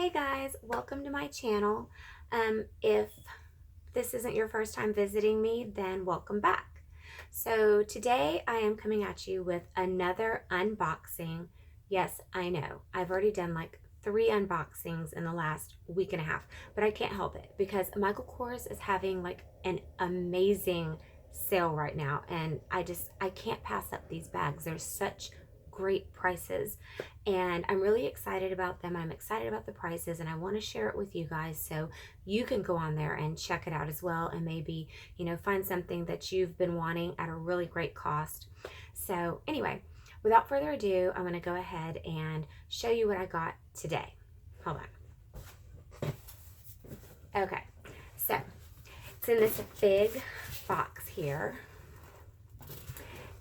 Hey guys, welcome to my channel. If this isn't your first time visiting me, then welcome back. So today I am coming at you with another unboxing. Yes, I know. I've already done like 3 unboxings in the last week and a half, but I can't help it because Michael Kors is having like an amazing sale right now, and I can't pass up these bags. They're such great prices, and I'm really excited about them. I'm excited about the prices, and I want to share it with you guys so you can go on there and check it out as well, and maybe, find something that you've been wanting at a really great cost. So anyway, without further ado, I'm going to go ahead and show you what I got today. Hold on. Okay, so it's in this big box here,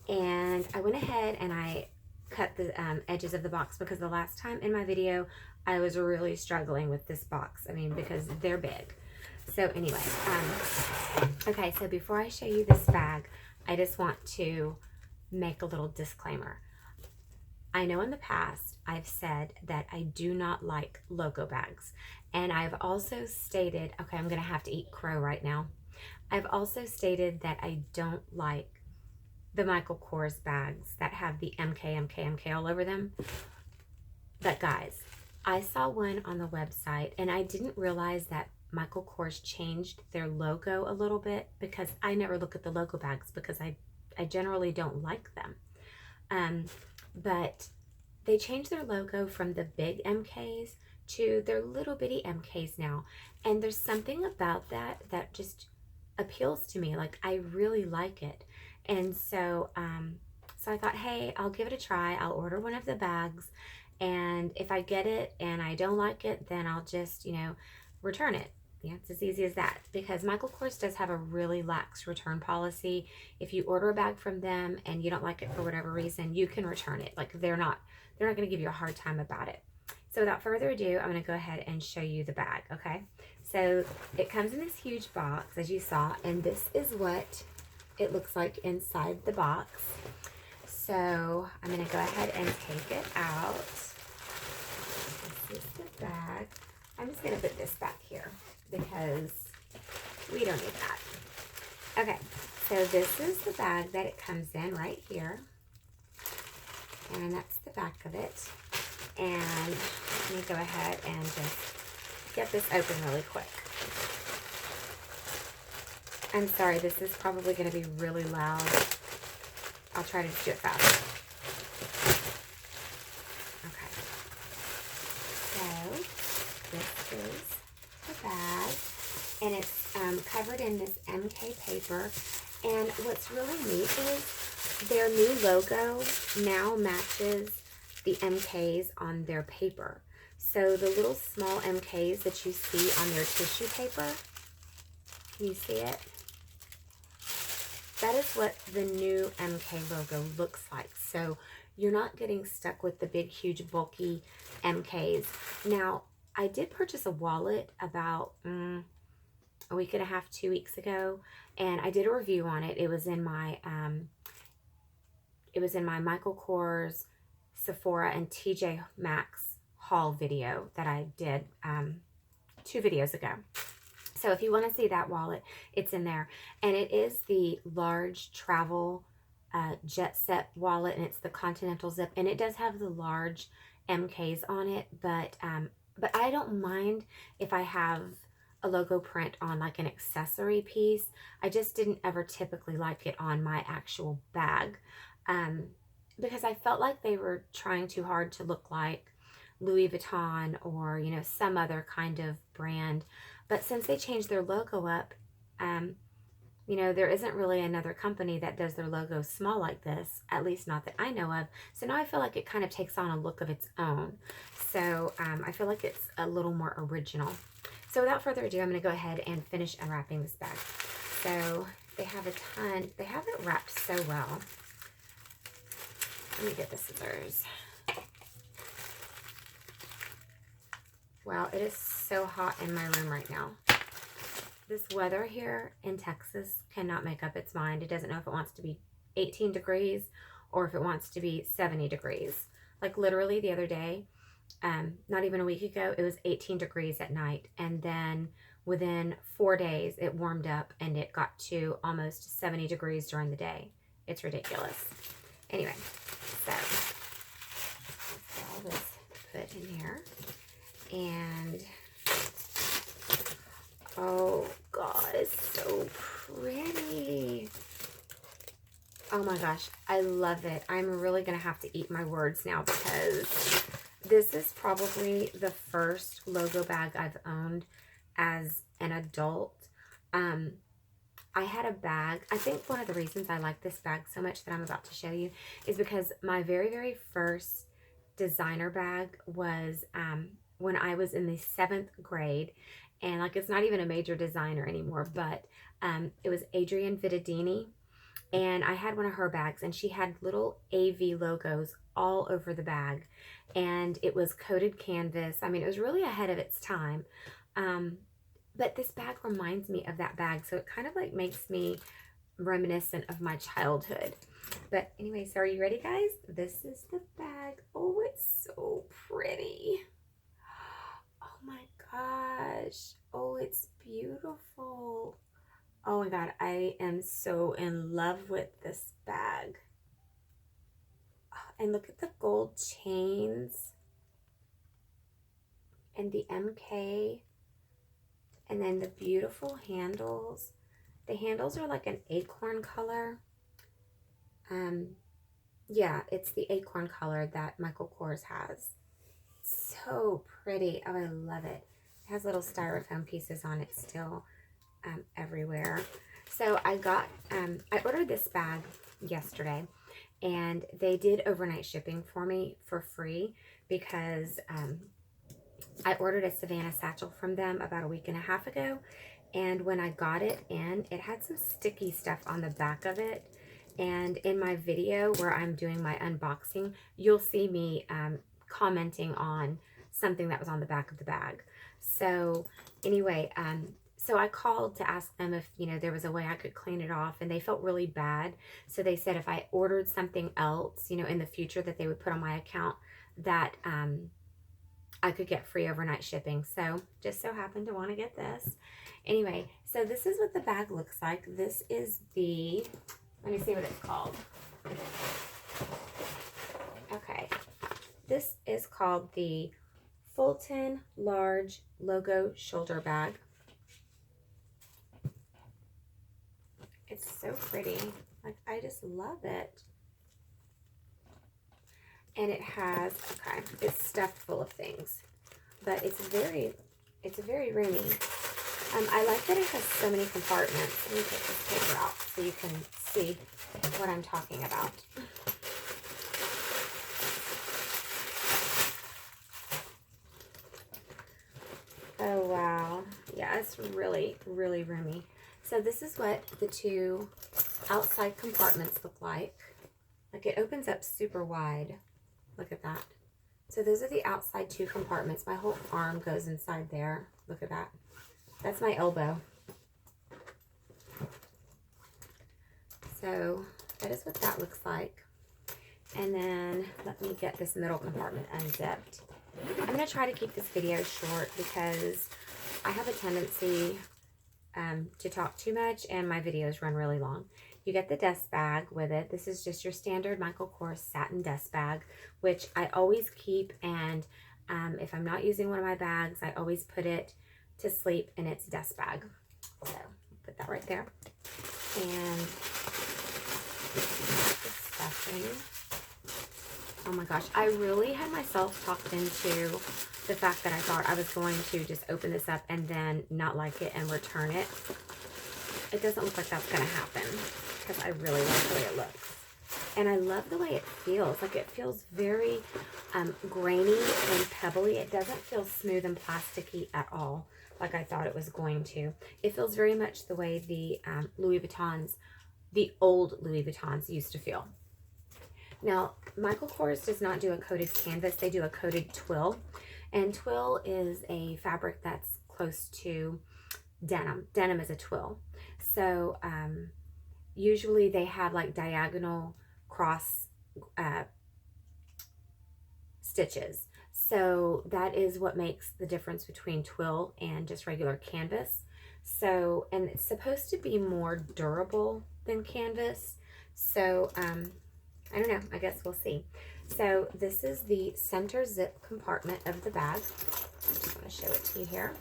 and I went ahead and I cut the edges of the box because the last time in my video I was really struggling with this box. I mean, because they're big. So anyway, okay, so before I show you this bag, I just want to make a little disclaimer. I know in the past I've said that I do not like logo bags, and I've also stated, okay, I'm gonna have to eat crow right now. I've also stated that I don't like the Michael Kors bags that have the MK all over them. But guys, I saw one on the website, and I didn't realize that Michael Kors changed their logo a little bit, because I never look at the logo bags because I generally don't like them. But they changed their logo from the big MKs to their little bitty MKs now. And there's something about that that just appeals to me. Like, I really like it. And so I thought, hey, I'll give it a try. I'll order one of the bags, and if I get it and I don't like it, then I'll just, return it. Yeah, it's as easy as that, because Michael Kors does have a really lax return policy. If you order a bag from them and you don't like it for whatever reason, you can return it. Like, they're not going to give you a hard time about it. So without further ado, I'm going to go ahead and show you the bag, okay? So it comes in this huge box, as you saw, and this is what it looks like inside the box. So I'm going to go ahead and take it out. This is the bag. I'm just going to put this back here because we don't need that. Okay, so this is the bag that it comes in right here. And that's the back of it. And let me go ahead and just get this open really quick. I'm sorry, this is probably going to be really loud. I'll try to do it fast. Okay. So, this is the bag. And it's covered in this MK paper. And what's really neat is their new logo now matches the MKs on their paper. So the little small MKs that you see on their tissue paper, can you see it? That is what the new MK logo looks like. So you're not getting stuck with the big, huge, bulky MKs. Now, I did purchase a wallet about a week and a half, 2 weeks ago, and I did a review on it. It was in my Michael Kors, Sephora, and TJ Maxx haul video that I did 2 videos ago. So if you want to see that wallet, it's in there. And it is the large travel jet set wallet, and it's the Continental zip. And it does have the large MKs on it, but I don't mind if I have a logo print on like an accessory piece. I just didn't ever typically like it on my actual bag, because I felt like they were trying too hard to look like Louis Vuitton or, some other kind of brand. But since they changed their logo up, there isn't really another company that does their logo small like this, at least not that I know of. So now I feel like it kind of takes on a look of its own. So I feel like it's a little more original. So without further ado, I'm going to go ahead and finish unwrapping this bag. So they have they have it wrapped so well. Let me get the scissors. Wow, it is so hot in my room right now. This weather here in Texas cannot make up its mind. It doesn't know if it wants to be 18 degrees or if it wants to be 70 degrees. Like, literally the other day, not even a week ago, it was 18 degrees at night. And then within 4 days, it warmed up and it got to almost 70 degrees during the day. It's ridiculous. Anyway, so all this put in here. And oh God, it's so pretty. Oh my gosh, I love it. I'm really gonna have to eat my words now because this is probably the first logo bag I've owned as an adult. I had a bag. I think one of the reasons I like this bag so much that I'm about to show you is because my very, very first designer bag was when I was in the 7th grade. And like, it's not even a major designer anymore, but it was Adrienne Vittadini. And I had one of her bags, and she had little AV logos all over the bag. And it was coated canvas. I mean, it was really ahead of its time. But this bag reminds me of that bag. So it kind of like makes me reminiscent of my childhood. But anyway, so are you ready, guys? This is the bag. Oh, it's so pretty. Oh my gosh. Oh, it's beautiful. Oh my God, I am so in love with this bag. And look at the gold chains and the MK, and then the beautiful handles. The handles are like an acorn color. Yeah, it's the acorn color that Michael Kors has. So pretty. Oh, I love it. It has little styrofoam pieces on it still everywhere. So I ordered this bag yesterday, and they did overnight shipping for me for free because I ordered a Savannah satchel from them about a week and a half ago. And when I got it in, it had some sticky stuff on the back of it. And in my video where I'm doing my unboxing, you'll see me commenting on something that was on the back of the bag. So anyway, so I called to ask them if, you know, there was a way I could clean it off, and they felt really bad. So they said if I ordered something else, you know, in the future that they would put on my account, that I could get free overnight shipping. So just so happened to want to get this. Anyway, so this is what the bag looks like. This is the, let me see what it's called. Okay. This is called the Fulton Large Logo Shoulder Bag. It's so pretty. Like, I just love it. And it has, okay, it's stuffed full of things, but it's very roomy. I like that it has so many compartments. Let me take this paper out so you can see what I'm talking about. Oh, wow. Yeah, it's really, really roomy. So this is what the two outside compartments look like. Like, it opens up super wide. Look at that. So those are the outside two compartments. My whole arm goes inside there. Look at that. That's my elbow. So that is what that looks like. And then let me get this middle compartment unzipped. I'm going to try to keep this video short because I have a tendency to talk too much, and my videos run really long. You get the desk bag with it. This is just your standard Michael Kors satin desk bag, which I always keep, and if I'm not using one of my bags, I always put it to sleep in its desk bag. So put that right there. And the stuffing. Oh my gosh, I really had myself talked into the fact that I thought I was going to just open this up and then not like it and return it. It doesn't look like that's going to happen because I really like the way it looks. And I love the way it feels. Like, it feels very grainy and pebbly. It doesn't feel smooth and plasticky at all like I thought it was going to. It feels very much the way the Louis Vuittons, the old Louis Vuittons used to feel. Now, Michael Kors does not do a coated canvas. They do a coated twill. And twill is a fabric that's close to denim. Denim is a twill. So usually they have like diagonal cross stitches. So that is what makes the difference between twill and just regular canvas. So, and it's supposed to be more durable than canvas. So, I don't know, I guess we'll see. So this is the center zip compartment of the bag. I just want to show it to you here.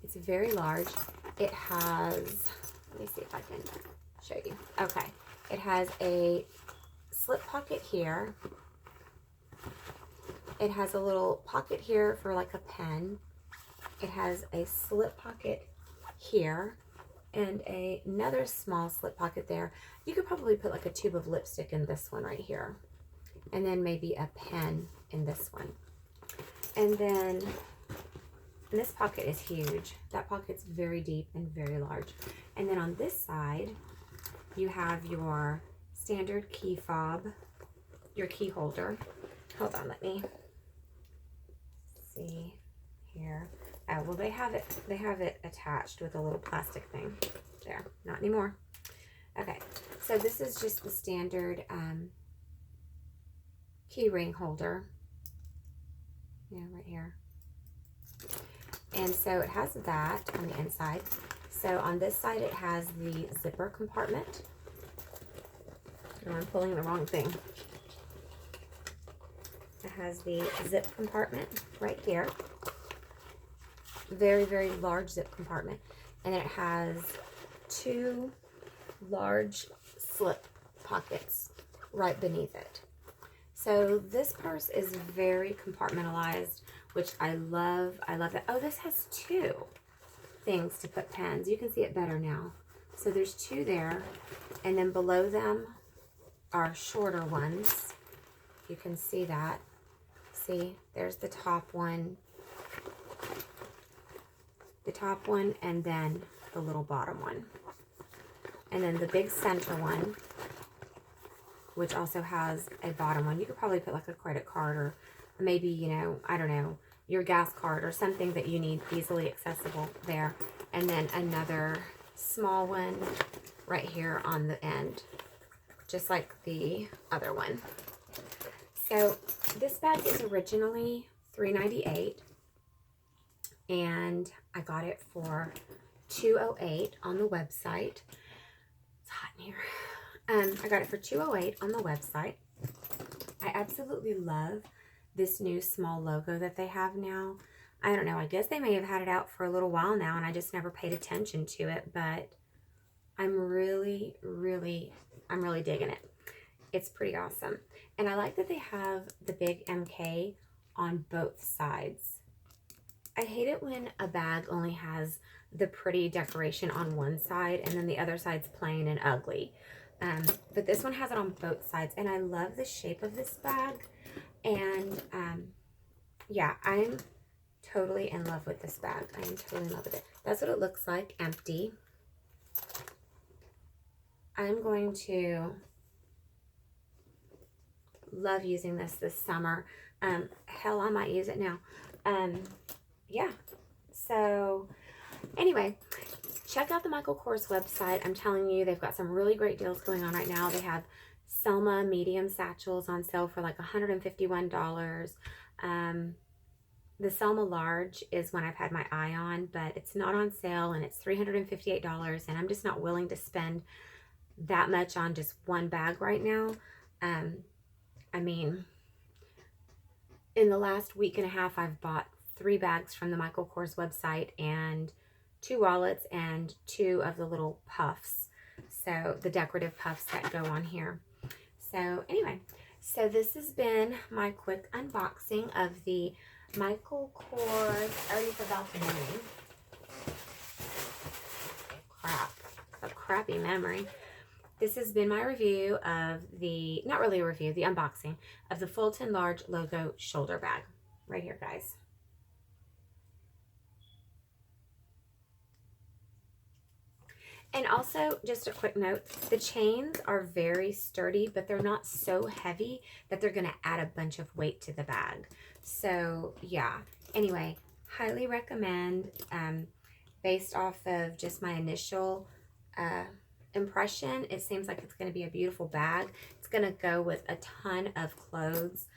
It's very large. It has, let me see if I can show you. Okay, it has a slip pocket here. It has a little pocket here for like a pen. It has a slip pocket here and another small slip pocket there. You could probably put like a tube of lipstick in this one right here. And then maybe a pen in this one. And then this pocket is huge. That pocket's very deep and very large. And then on this side, you have your standard key fob, your key holder. Hold on, let me see here. Oh, well, they have it attached with a little plastic thing. There, not anymore. Okay, so this is just the standard key ring holder. Yeah, right here. And so it has that on the inside. So on this side, it has the zipper compartment. Oh, I'm pulling the wrong thing. It has the zip compartment right here. Very, very large zip compartment. And then it has two large slip pockets right beneath it. So this purse is very compartmentalized, which I love. I love that. Oh, this has two things to put pens. You can see it better now. So there's two there, and then below them are shorter ones. You can see that. See, there's the top one, and then the little bottom one. And then the big center one, which also has a bottom one. You could probably put like a credit card or maybe, you know, I don't know, your gas card or something that you need easily accessible there. And then another small one right here on the end, just like the other one. So this bag is originally $3.98 and I got it for $2.08 on the website. It's hot in here. I got it for $2.08 on the website. I absolutely love this new small logo that they have now. I don't know, I guess they may have had it out for a little while now and I just never paid attention to it, but I'm really digging it. It's pretty awesome. And I like that they have the big MK on both sides. I hate it when a bag only has the pretty decoration on one side and then the other side's plain and ugly. But this one has it on both sides, and I love the shape of this bag. And yeah, I'm totally in love with this bag. I am totally in love with it. That's what it looks like, empty. I'm going to love using this summer. Hell, I might use it now. Yeah. So anyway, check out the Michael Kors website. I'm telling you, they've got some really great deals going on right now. They have Selma medium satchels on sale for like $151. The Selma large is one I've had my eye on, but it's not on sale and it's $358, and I'm just not willing to spend that much on just one bag right now. I mean, in the last week and a half, I've bought 3 bags from the Michael Kors website and 2 wallets and 2 of the little puffs. So the decorative puffs that go on here. So anyway, so this has been my quick unboxing of the Michael Kors. I already forgot the name. Crap. A crappy memory. This has been my review of the, not really a review, the unboxing of the Fulton Large Logo Shoulder Bag. Right here, guys. And also, just a quick note, the chains are very sturdy, but they're not so heavy that they're going to add a bunch of weight to the bag. So, yeah. Anyway, highly recommend, based off of just my initial impression, it seems like it's going to be a beautiful bag. It's going to go with a ton of clothes.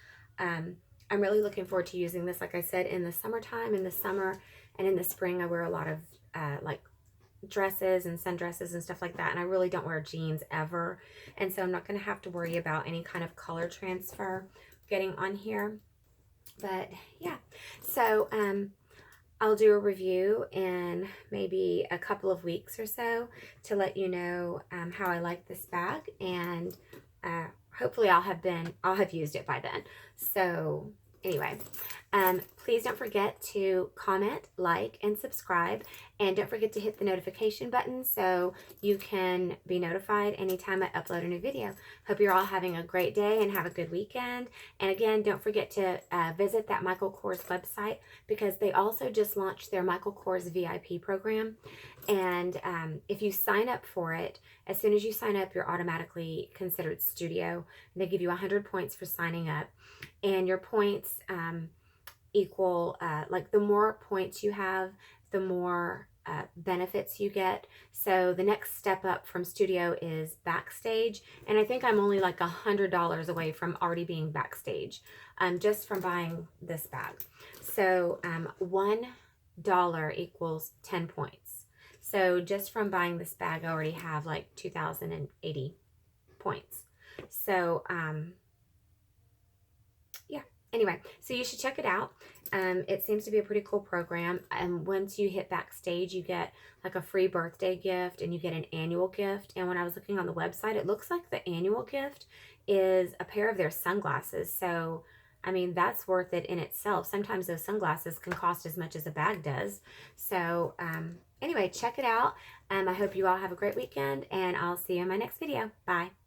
I'm really looking forward to using this, like I said, in the summertime, in the summer, and in the spring. I wear a lot of like dresses and sundresses and stuff like that, and I really don't wear jeans ever, and so I'm not going to have to worry about any kind of color transfer getting on here. But yeah, so I'll do a review in maybe a couple of weeks or so to let you know how I like this bag, and hopefully I'll have used it by then. So anyway, please don't forget to comment, like, and subscribe, and don't forget to hit the notification button so you can be notified anytime I upload a new video. Hope you're all having a great day and have a good weekend. And again, don't forget to visit that Michael Kors website, because they also just launched their Michael Kors VIP program. And if you sign up for it, as soon as you sign up, you're automatically considered studio. They give you 100 points for signing up, and your points equal, like the more points you have, the more benefits you get. So the next step up from studio is backstage, and I think I'm only like $100 away from already being backstage, just from buying this bag. So $1 equals 10 points. So just from buying this bag, I already have like 2,080 points. So yeah, anyway, so you should check it out. It seems to be a pretty cool program. And once you hit backstage, you get like a free birthday gift, and you get an annual gift. And when I was looking on the website, it looks like the annual gift is a pair of their sunglasses. So I mean, that's worth it in itself. Sometimes those sunglasses can cost as much as a bag does. So anyway, check it out. I hope you all have a great weekend, and I'll see you in my next video. Bye.